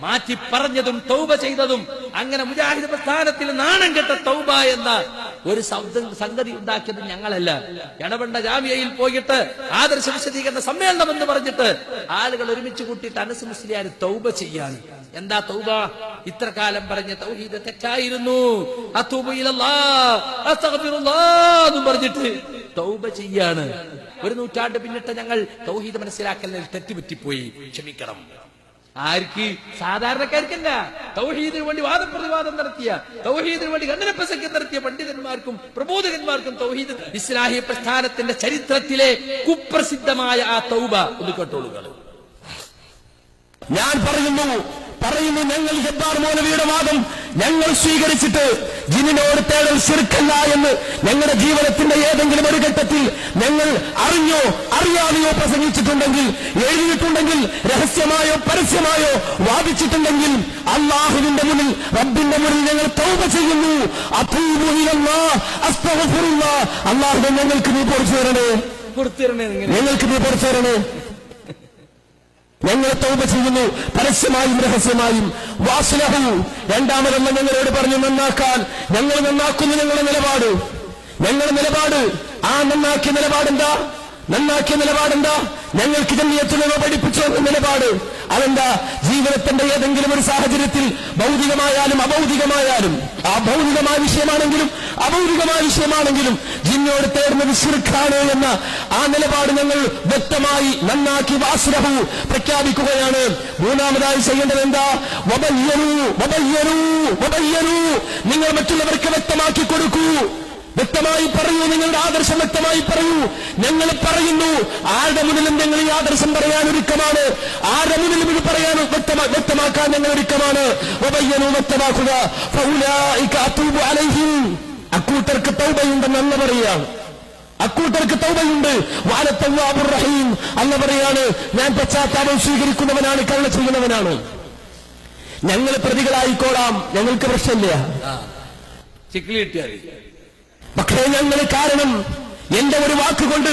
മാറ്റി പറഞ്ഞതും തൗബ ചെയ്തതും. അങ്ങനെ മുജാഹിദ് പ്രസ്ഥാനത്തിൽ നാണം കെട്ട തൗബ എന്ന ഒരു സംഗതി ഉണ്ടാക്കിയത് ഞങ്ങളല്ല. എടവണ്ണ ജാമിയയിൽ പോയിട്ട് ആദർശ വിശദീകരണ സമ്മേളനം എന്ന് പറഞ്ഞിട്ട് ആളുകൾ ഒരുമിച്ച് കൂട്ടിയിട്ട് അനസ് മുസ്ലിയാർ തൗബ ചെയ്യാണ്. എന്താ തൗബ? ഇത്ര കാലം പറഞ്ഞ തൗഹീദ് തെറ്റായിരുന്നു, അത്തൂബു ഇലല്ലാഹ് അസ്തഗ്ഫിറുല്ലാഹ് എന്ന് പറഞ്ഞിട്ട് തൗബ ചെയ്യാണ്. ഒരു നൂറ്റാണ്ട് പിന്നിട്ട് ഞങ്ങൾ തൗഹീദ് മനസ്സിലാക്കലിൽ തെറ്റുപറ്റിപ്പോയി, ക്ഷമിക്കണം. ആർക്ക്? സാധാരണക്കാർക്കല്ല. തൗഹീദിന് വേണ്ടി വാദപ്രതിവാദം നടത്തിയ, തൗഹീദിന് വേണ്ടി ഖണ്ഡനപ്രസംഗം നടത്തിയ പണ്ഡിതന്മാർക്കും പ്രബോധകന്മാർക്കും തൗഹീദ് ഇസ്ലാഹി പ്രസ്ഥാനത്തിന്റെ ചരിത്രത്തിലെ കുപ്രസിദ്ധമായ ആ തൗബ ഒന്ന് കേട്ടോളുകൾ. ഞാൻ പറയുന്നു ഞങ്ങൾ ജബ്ബാർ മൗലവിയുടെ വാദം ഞങ്ങൾ സ്വീകരിച്ചിട്ട് ജിന്നിനോട് തേടൽ ശിർക്കല്ല എന്ന് ഞങ്ങളുടെ ജീവിതത്തിന്റെ ഏതെങ്കിലും ഒരു ഘട്ടത്തിൽ ഞങ്ങൾ അറിഞ്ഞോ അറിയാതെയോ പ്രസംഗിച്ചിട്ടുണ്ടെങ്കിൽ, എഴുതിയിട്ടുണ്ടെങ്കിൽ, രഹസ്യമായോ പരസ്യമായോ വാദിച്ചിട്ടുണ്ടെങ്കിൽ അല്ലാഹുവിന്റെ മുന്നിൽ, റബ്ബിന്റെ മുന്നിൽ ഞങ്ങൾ തൗബ ചെയ്യുന്നു. അതൂബു ഇലല്ലാഹ് അസ്തഗ്ഫിറുല്ലാഹ്. അല്ലാഹുവേ ഞങ്ങൾക്ക് നീ പൊറുത്തു തരണേ, ഞങ്ങൾക്ക് നീ പൊറുത്തു തരണേ. ഞങ്ങൾ തൗബ ചെയ്യുന്നു, പരസ്യമായും രഹസ്യമായും. വാസ്ലഹു, രണ്ടാമതെന്ന് ഞങ്ങളോട് പറഞ്ഞു നന്നാക്കാൻ. ഞങ്ങൾ നന്നാക്കുന്നു. ഞങ്ങളുടെ നിലപാട് ആ നന്നാക്കിയ നിലപാടെന്താ? ഞങ്ങൾക്ക് ജമിയത്തുലമ പഠിപ്പിച്ചു വന്ന നിലപാട് അതെന്താ? ജീവിതത്തിന്റെ ഏതെങ്കിലും ഒരു സാഹചര്യത്തിൽ ഭൗതികമായാലും അഭൗതികമായാലും, ആ ഭൗതികമായ വിഷയമാണെങ്കിലും അഭൗതികമായ വിഷയമാണെങ്കിലും ജിന്നോട് തേടുന്നത് ശിർക്കാണ് എന്ന ആ നിലപാട് ഞങ്ങൾ വ്യക്തമായി നന്നാക്കി വാസ്ലഹു പ്രഖ്യാപിക്കുകയാണ്. മൂന്നാമതായി ചെയ്യേണ്ടത് എന്താ? വബയ്യനൂ, നിങ്ങൾ മറ്റുള്ളവർക്ക് വ്യക്തമാക്കി കൊടുക്കൂ, വ്യക്തമായി പറയൂ, നിങ്ങളുടെ ആദർശം വ്യക്തമായി പറയൂ. ഞങ്ങൾ പറയുന്നു, ആരുടെ മുന്നിലും ഞങ്ങൾ ഈ ആദർശം പറയാൻ ഒരുക്കമാണ്, ആരുടെ മുന്നിലും ഇത് പറയാൻ വ്യക്തമാക്കാൻ ഞങ്ങൾ ഒരുക്കമാണ്. വ്യക്തമാക്കുക. അക്കൂട്ടർക്ക് തൗബയുണ്ടെന്ന് അല്ല പറയുകയാണ്, അക്കൂട്ടർക്ക് തൗബയുണ്ട്. വഅനത്തവ്വാബുർ റഹീം, അല്ല പറയാണ്, ഞാൻ പശ്ചാത്താപം സ്വീകരിക്കുന്നവനാണ്, കരുണ ചെയ്യുന്നവനാണ്. ഞങ്ങൾ പ്രതികളായിക്കോളാം, ഞങ്ങൾക്ക് പ്രശ്നമില്ല. പക്ഷേ ഞങ്ങൾ കാരണം എന്റെ ഒരു വാക്കുകൊണ്ട്,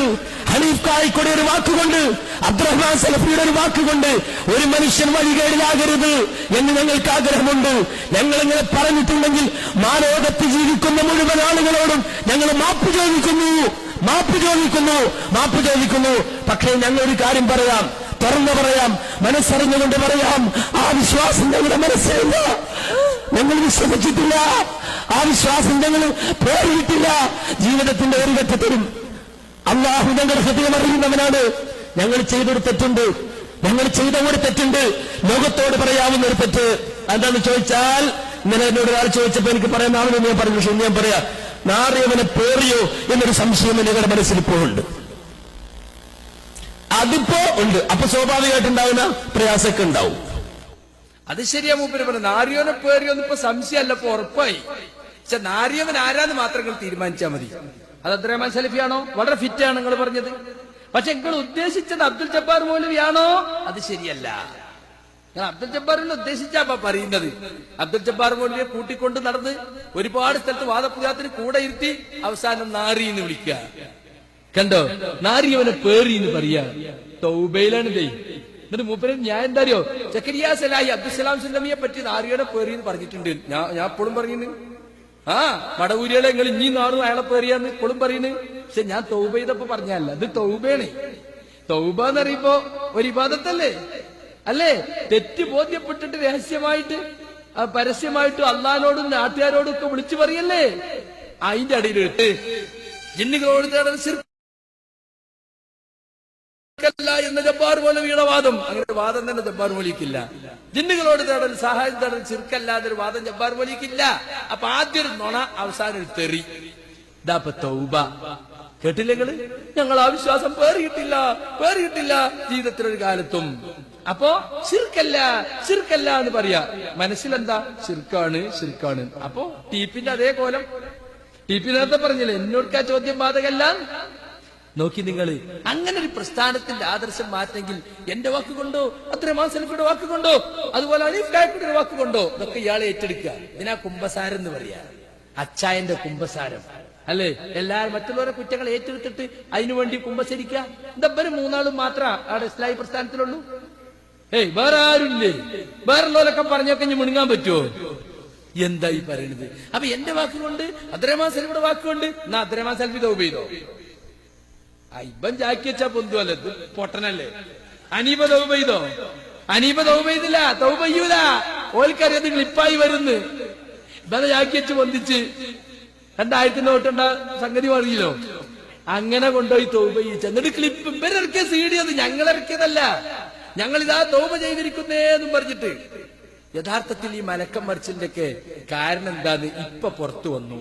ഹനീഫ് കായിക്കോടെ ഒരു വാക്കുകൊണ്ട്, അബ്ദുറഹ്മാൻ സലഫിയുടെ ഒരു വാക്കുകൊണ്ട് ഒരു മനുഷ്യൻ വഴികേടിലാകരുത് എന്ന് ഞങ്ങൾക്ക് ആഗ്രഹമുണ്ട്. ഞങ്ങളിങ്ങനെ പറഞ്ഞിട്ടുണ്ടെങ്കിൽ മാനവകത്ത് ജീവിക്കുന്ന മുഴുവൻ ആളുകളോടും ഞങ്ങൾ മാപ്പ് ചോദിക്കുന്നു. പക്ഷേ ഞങ്ങളൊരു കാര്യം പറയാം, തുറന്നു പറയാം, മനസ്സറിഞ്ഞുകൊണ്ട് പറയാം, ആ വിശ്വാസം ഞങ്ങളുടെ മനസ്സിലില്ല, ഞങ്ങൾ വിശ്വസിച്ചിട്ടില്ല, ആ വിശ്വാസം ഞങ്ങൾ പേറിയിട്ടില്ല. ജീവിതത്തിന്റെ ഒരു ഘട്ടത്തിലും അല്ലാഹു ഞങ്ങളുടെ ഹൃദയം അറിയുന്നവനാണ്. ഞങ്ങൾ ചെയ്തൊരു തെറ്റുണ്ട്, ലോകത്തോട് പറയാവുന്ന ഒരു തെറ്റ് എന്താണെന്ന് ചോദിച്ചാൽ, ഇന്നലെ എന്നോട് ഒരാൾ ചോദിച്ചപ്പോ എനിക്ക് പറയാനാണെന്ന് ഞാൻ പറഞ്ഞു. പക്ഷെ ഞാൻ പറയാ, നാറിയവനെ പേറിയോ എന്നൊരു സംശയം ഞങ്ങളുടെ മനസ്സിൽ ഇപ്പോഴുണ്ട്, അതിപ്പോ ഉണ്ട്. അപ്പൊ സ്വാഭാവികമായിട്ടുണ്ടാവുന്ന പ്രയാസമൊക്കെ ഉണ്ടാവും. അത് ശരിയാ മൂപ്പര് പറഞ്ഞു. നാരിയോനെ പേറിയോന്ന് ഇപ്പൊ സംശയമല്ല, ഇപ്പൊ ഉറപ്പായി. പക്ഷെ നാരിയവൻ ആരാന്ന് മാത്രം നിങ്ങൾ തീരുമാനിച്ചാൽ മതി. അത് അബ്ദുറഹ്മാൻ സലഫിയാണോ? വളരെ ഫിറ്റാണ് നിങ്ങൾ പറഞ്ഞത്. പക്ഷെ നിങ്ങൾ ഉദ്ദേശിച്ചത് അബ്ദുൽ ജബ്ബാർ മൗലവിയാണോ? അത് ശരിയല്ല. നിങ്ങൾ അബ്ദുൽ ജബ്ബാറിനെ ഉദ്ദേശിച്ചാ പറയുന്നത്. അബ്ദുൽ ജബ്ബാർ മൗലവിയെ കൂട്ടിക്കൊണ്ട് നടന്ന് ഒരുപാട് സ്ഥലത്ത് വാദപ്രതിവാദത്തിന് കൂടെ ഇരുത്തി അവസാനം നാരി എന്ന് വിളിക്കുക. കണ്ടോ? നാരിയവനെ പേറി എന്ന് പറയാ. തൗബയിലാണ് ദേ. എന്നിട്ട് മൂപ്പര് ഞാൻ എന്താ അറിയോ, സക്കരിയ സലാഹി അബ്ദുസലാം സുല്ലമിയെ പറ്റി നാരിയുടെ പേറി എന്ന് പറഞ്ഞിട്ടുണ്ട്. ഞാൻ എപ്പോഴും പറയുന്നു, മടവൂരികളെ നിങ്ങൾ ഇനി നാറും അയാളെ പേറിയാന്ന് ഇപ്പോഴും പറയുന്നു. പക്ഷെ ഞാൻ തൗബ ചെയ്തപ്പോ പറഞ്ഞല്ല, ഇത് തൗബയാണ്. തൗബ എന്ന് പറയുമ്പോ ഒരു ഇബാദത്തല്ലേ, അല്ലേ? തെറ്റ് ബോധ്യപ്പെട്ടിട്ട് രഹസ്യമായിട്ട് പരസ്യമായിട്ട് അള്ളാഹിനോടും നാട്ടുകാരോടും ഒക്കെ വിളിച്ചു പറയല്ലേ. അതിന്റെ അടിയിലിട്ട് ജിന്നുകളോട് എന്ന ജബ്ബാർ മൗലവിയുടെ വാദം, അങ്ങനെ വാദം തന്നെ ജബ്ബാർ മൗലിക്കില്ല. ജിന്നുകളോട് തേടൽ, സഹായം തേടൽ ശിർക്കല്ലാതൊരു വാദം ജബ്ബാർ മൗലിക്കില്ല. അപ്പൊ ആദ്യം ഒരു നുണ, അവസാനം ഒരു തെറി. ഇതാപ്പൊ തൗബ. കേട്ടില്ലെങ്കില് ഞങ്ങൾ ആ വിശ്വാസം പേറിയിട്ടില്ല ജീവിതത്തിലൊരു കാലത്തും. അപ്പോ ശിർക്കല്ല എന്ന് പറയാ. മനസ്സിലെന്താ? ശിർക്കാണ്. അപ്പോ ടീപ്പിന്റെ അതേ കോലം. ടീപ്പി നേരത്തെ പറഞ്ഞില്ലേ, എന്നോട് ആ ചോദ്യം ബാധകല്ല. നോക്കി നിങ്ങൾ, അങ്ങനെ ഒരു പ്രസ്ഥാനത്തിന്റെ ആദർശം മാറ്റെങ്കിൽ എന്റെ വാക്കുകൊണ്ടോ, അബ്ദുറഹ്മാൻ സലഫിയുടെ വാക്കുകൊണ്ടോ, അതുപോലെ ഹനീഫ് കായിക്കോടെ വാക്കുകൊണ്ടോ ഇതൊക്കെ ഇയാളെ ഏറ്റെടുക്കുക. ഇതിനാ കുംഭസാരം എന്ന് പറയാ, അച്ചായന്റെ കുംഭസാരം അല്ലേ? എല്ലാരും മറ്റുള്ളവരെ കുറ്റങ്ങൾ ഏറ്റെടുത്തിട്ട് അതിനുവേണ്ടി കുംഭസരിക്കുക. ഇതപ്പനും മൂന്നാളും മാത്രം അവിടെ ഇസ്ലാഹി പ്രസ്ഥാനത്തിലുള്ളൂ. വേറെ ആരുമില്ലേ? വേറുള്ളവരൊക്കെ പറഞ്ഞൊക്കെ ഇനി മുണുങ്ങാൻ പറ്റുമോ? എന്താ ഈ പറയണത്? അപ്പൊ എന്റെ വാക്കുകൊണ്ട് അബ്ദുറഹ്മാൻ സലഫിയുടെ വാക്കുകൊണ്ട് എന്നാ അബ്ദുറഹ്മാൻ സലഫി തൗബ ചെയ്തോ? ഇബൻ ജാക്കി വെച്ചാ പൊന്തുവല്ലേ, ഇത് പൊട്ടനല്ലേ? അനീബ തൗബ ചെയ്തോ? അനീബ തൗബ ചെയ്തില്ല, തൗബ ചെയ്യൂല. ഓൽക്കറിയത് ക്ലിപ്പായി വരുന്ന്. ഇബനെ ജാക്കി വെച്ച് പൊന്തിച്ച് 2000 നോട്ടുണ്ട സംഗതി പറയില്ലോ. അങ്ങനെ കൊണ്ടുപോയി തൗബ ചെയ്യിച്ച എന്നിട്ട് ക്ലിപ്പ് ഇവരിറക്കിയ CD അത് ഞങ്ങൾ ഇറക്കിയതല്ല, ഞങ്ങൾ ഇതാ തൗബ ചെയ്തിരിക്കുന്നേന്നും പറഞ്ഞിട്ട്. യഥാർത്ഥത്തിൽ ഈ മലക്കം മറിച്ചിന്റെ ഒക്കെ കാരണം എന്താന്ന് ഇപ്പൊ പുറത്തു വന്നു.